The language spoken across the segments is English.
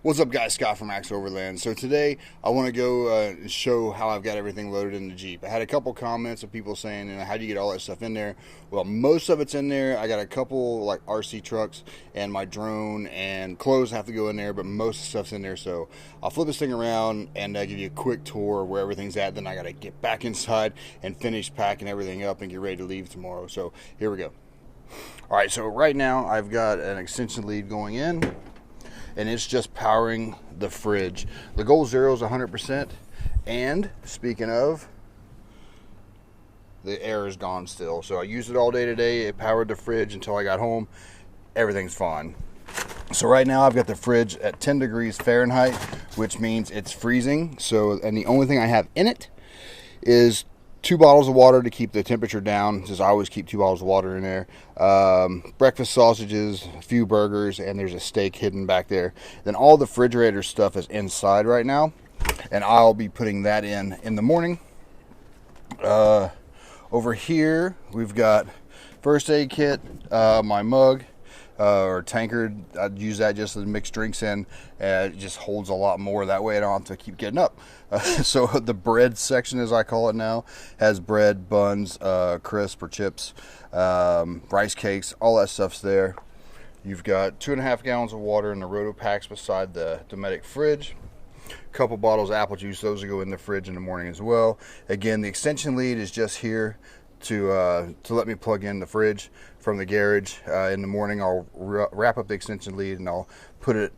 What's up, guys? Scott from Axe Overland. So today I want to go show how I've got everything loaded in the Jeep. I had a couple comments of people saying, how do you get all that stuff in there? Well, most of it's in there. I got a couple like RC trucks and my drone and clothes have to go in there, but most of the stuff's in there. So I'll flip this thing around and give you a quick tour where everything's at. Then I got to get back inside and finish packing everything up and get ready to leave tomorrow. So here we go. All right, so right now I've got an extension lead going in, and it's just powering the fridge. The Goal Zero is 100%, and speaking of, the air is gone still. So I used it all day today. It powered the fridge until I got home. Everything's fine. So right now I've got the fridge at 10 degrees Fahrenheit, which means it's freezing. So, and the only thing I have in it is 2 bottles of water to keep the temperature down, since I always keep 2 bottles of water in there. Breakfast sausages, a few burgers, and there's a steak hidden back there. Then all the refrigerator stuff is inside right now, and I'll be putting that in the morning. Over here, we've got first aid kit, my mug, or tankard. I'd use that just to mix drinks in. It just holds a lot more. That way I don't have to keep getting up. So the bread section, as I call it now, has bread, buns, crisp or chips, rice cakes, all that stuff's there. You've got 2.5 gallons of water in the roto packs beside the Dometic fridge. A couple bottles of apple juice, those will go in the fridge in the morning as well. Again, the extension lead is just here to let me plug in the fridge from the garage. In the morning I'll wrap up the extension lead and I'll put it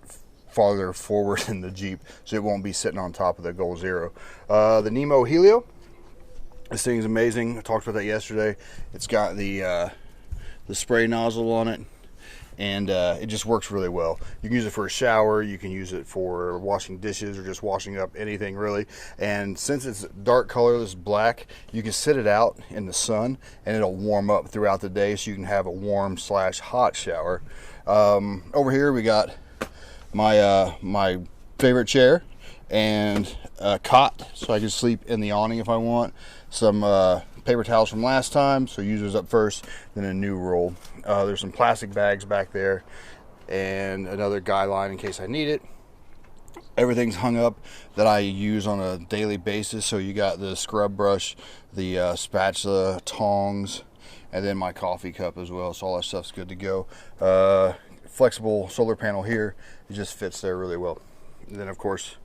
farther forward in the Jeep so it won't be sitting on top of the Goal Zero. The Nemo Helio, this thing's amazing. I talked about that yesterday. It's got the spray nozzle on it, and it just works really well. You can use it for a shower, you can use it for washing dishes or just washing up anything really. And since it's dark colorless black, you can sit it out in the sun and it'll warm up throughout the day, so you can have a warm / hot shower. Over here we got my favorite chair and a cot, so I can sleep in the awning if I want. Some paper towels from last time, so use those up first, then a new roll. There's some plastic bags back there and another guy line in case I need it. Everything's hung up that I use on a daily basis. So you got the scrub brush, the spatula, tongs, and then my coffee cup as well. So all that stuff's good to go. Flexible solar panel here, it just fits there really well. And then of course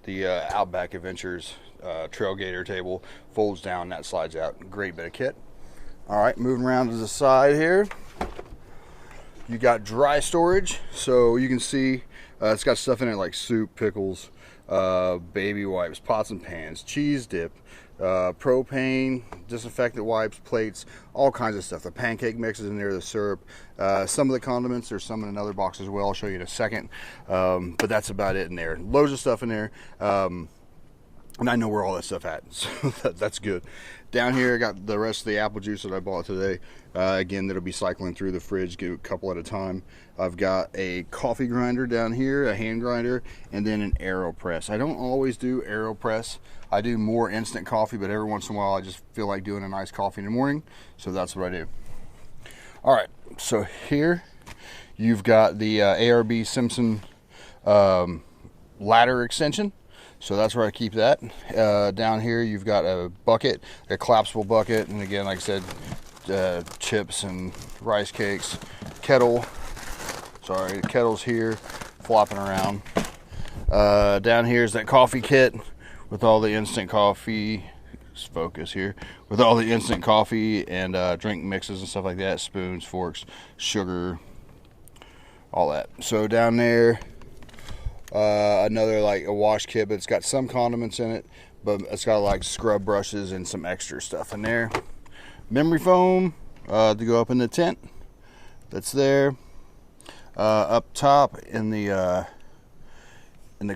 the Outback Adventures Trailgater table folds down, that slides out. Great bit of kit. All right, moving around to the side here, you got dry storage. So you can see it's got stuff in it like soup, pickles, baby wipes, pots and pans, cheese dip, propane, disinfectant wipes, plates, all kinds of stuff. The pancake mix is in there, the syrup, some of the condiments. There's some in another box as well. I'll show you in a second. But that's about it in there. Loads of stuff in there. And I know where all that stuff at, so that's good. Down here I got the rest of the apple juice that I bought today. Again, that'll be cycling through the fridge, get a couple at a time. I've got a coffee grinder down here, a hand grinder, and then an AeroPress. I don't always do AeroPress. I do more instant coffee, but every once in a while I just feel like doing a nice coffee in the morning, so that's what I do. All right, so here you've got the ARB Simpson ladder extension. So that's where I keep that. Down here you've got a bucket, a collapsible bucket, and again, like I said, chips and rice cakes. Kettle, sorry, the kettle's here, flopping around. Down here is that coffee kit with all the instant coffee. Let's focus here. With all the instant coffee and drink mixes and stuff like that, spoons, forks, sugar, all that. So down there, another like a wash kit, but it's got some condiments in it, but it's got like scrub brushes and some extra stuff in there. Memory foam to go up in the tent, that's there. Up top in the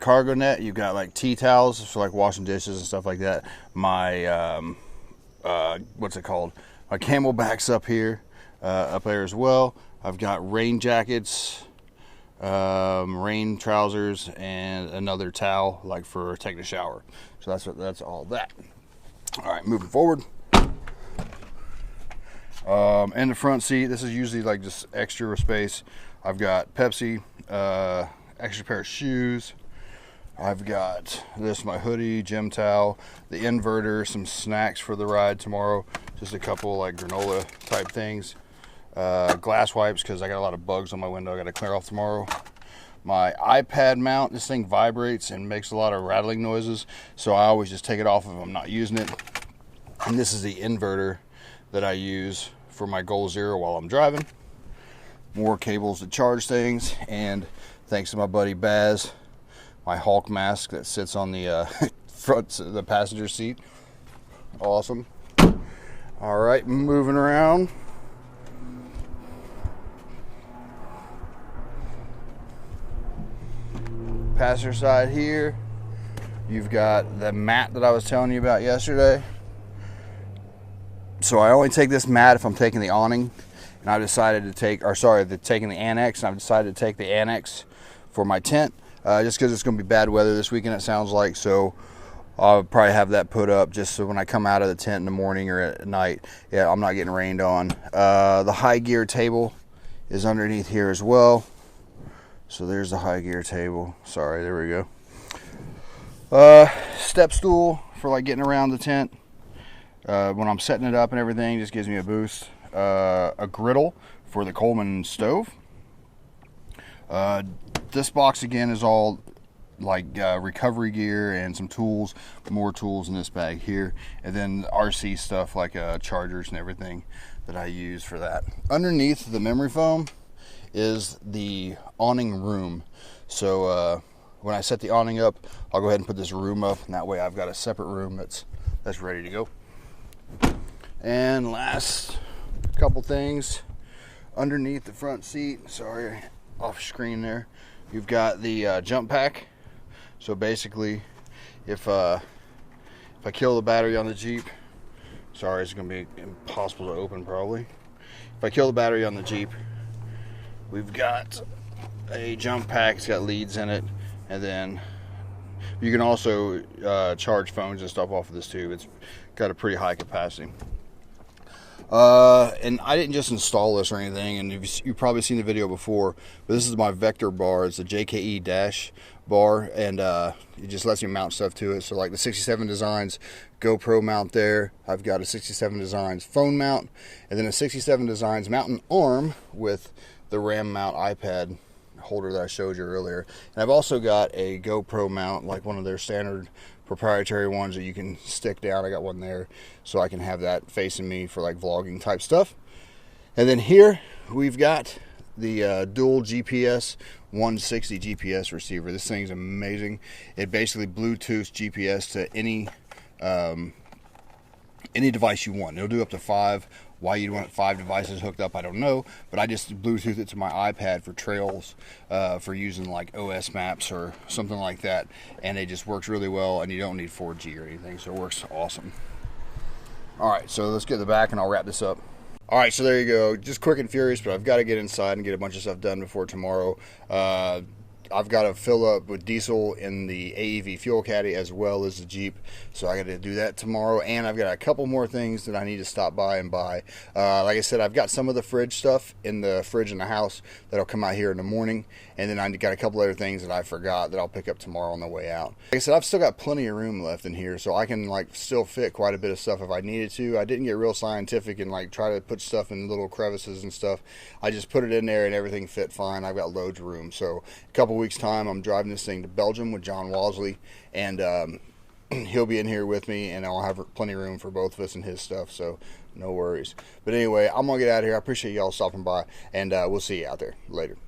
cargo net, you've got like tea towels for like washing dishes and stuff like that. My what's it called, my Camelback's up here, up there as well. I've got rain jackets, rain trousers, and another towel like for taking a shower. So that's all that. All right, moving forward. In the front seat, this is usually like just extra space. I've got Pepsi, extra pair of shoes. I've got this, my hoodie, gym towel, the inverter, some snacks for the ride tomorrow, just a couple like granola type things, glass wipes because I got a lot of bugs on my window I got to clear off tomorrow. My iPad mount, this thing vibrates and makes a lot of rattling noises, so I always just take it off if I'm not using it. And this is the inverter that I use for my Goal Zero while I'm driving. More cables to charge things, and thanks to my buddy Baz, my Hulk mask that sits on the front of the passenger seat. Awesome. All right, moving around. Passenger side here, you've got the mat that I was telling you about yesterday. So I only take this mat if I'm taking the awning, and I decided to take, taking the annex, and I've decided to take the annex for my tent, just because it's going to be bad weather this weekend, it sounds like. So I'll probably have that put up just so when I come out of the tent in the morning or at night, yeah, I'm not getting rained on. The high gear table is underneath here as well. So there's the high gear table. Sorry, there we go. Step stool for like getting around the tent. When I'm setting it up and everything, just gives me a boost. A griddle for the Coleman stove. This box again is all like recovery gear and some tools, more tools in this bag here. And then RC stuff like chargers and everything that I use for that. Underneath the memory foam is the awning room. So when I set the awning up, I'll go ahead and put this room up, and that way I've got a separate room that's ready to go. And last couple things underneath the front seat, sorry, off screen there, you've got the jump pack. So basically, if I kill the battery on the Jeep, sorry, it's gonna be impossible to open probably. If I kill the battery on the Jeep, we've got a jump pack. It's got leads in it, and then you can also charge phones and stuff off of this tube. It's got a pretty high capacity. And I didn't just install this or anything, and you've probably seen the video before, but this is my vector bar. It's a JKE dash bar, and it just lets me mount stuff to it. So like the 67 Designs GoPro mount there, I've got a 67 Designs phone mount, and then a 67 Designs mountain arm with the RAM mount iPad holder that I showed you earlier. And I've also got a GoPro mount, like one of their standard proprietary ones that you can stick down. I got one there so I can have that facing me for like vlogging type stuff. And then here we've got the dual GPS 160 GPS receiver. This thing's amazing. It basically Bluetooths GPS to any device you want. It'll do up to 5. Why you'd want 5 devices hooked up, I don't know, but I just Bluetooth it to my iPad for trails, for using like OS maps or something like that, and it just works really well, and you don't need 4G or anything, so it works awesome. Alright, so let's get to the back and I'll wrap this up. Alright, so there you go. Just quick and furious, but I've got to get inside and get a bunch of stuff done before tomorrow. I've got to fill up with diesel in the AEV fuel caddy as well as the Jeep, so I got to do that tomorrow. And I've got a couple more things that I need to stop by and buy. Like I said, I've got some of the fridge stuff in the fridge in the house that'll come out here in the morning, and then I got a couple other things that I forgot that I'll pick up tomorrow on the way out. Like I said, I've still got plenty of room left in here, so I can like still fit quite a bit of stuff if I needed to. I didn't get real scientific and like try to put stuff in little crevices and stuff. I just put it in there and everything fit fine. I've got loads of room. So a couple weeks time, I'm driving this thing to Belgium with John Walsley, and he'll be in here with me, and I'll have plenty of room for both of us and his stuff, so no worries. But anyway, I'm gonna get out of here. I appreciate y'all stopping by, and we'll see you out there later.